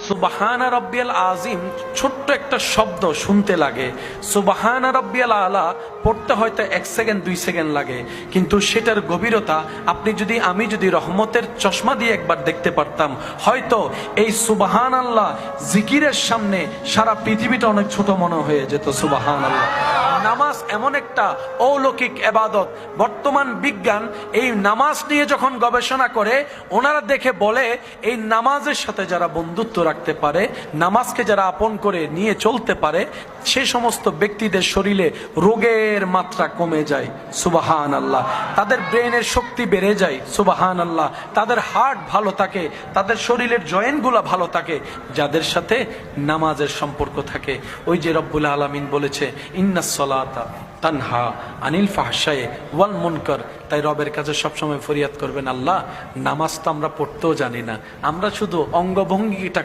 সুবহানা রাব্বিয়াল আযীম ছোট্ট একটা শব্দ শুনতে লাগে, সুবহানা রাব্বিয়াল আলা পড়তে হয়তো 1 সেকেন্ড 2 সেকেন্ড লাগে, কিন্তু সেটার গভীরতা আমি যদি রহমতের চশমা দিয়ে একবার দেখতে পারতাম, হয়তো এই সুবহানাল্লাহ জিকিরের সামনে সারা পৃথিবীটা অনেক ছোট মনে হয়ে যেত। সুবহানাল্লাহ। নামাজ এমন একটা অলৌকিক ইবাদত, বর্তমান বিজ্ঞান এই নামাজ নিয়ে যখন গবেষণা করে, ওনারা দেখে বলে এই নামাজের সাথে যারা বন্ধুত্ব রাখতে পারে, নামাজকে যারা আপন করে নিয়ে চলতে পারে, সে সমস্ত ব্যক্তিদের শরীরে রোগের মাত্রা কমে যায়। সুবহানাল্লাহ। তাদের ব্রেনের শক্তি বেড়ে যায়। সুবহানাল্লাহ। তাদের হার্ট ভালো থাকে, তাদের শরীরের জয়েন্টগুলো ভালো থাকে যাদের সাথে নামাজের সম্পর্ক থাকে। ওই যে রব্বুল আলামিন বলেছে, ইন্নাস সালাতা তানহা আনিল ফাহশাই ওয়াল মুনকার। তাই রবের কাছে সবসময় ফরিয়াদ করবেন, আল্লাহ নামাজ তো আমরা পড়তেও জানি না, আমরা শুধু অঙ্গভঙ্গিটা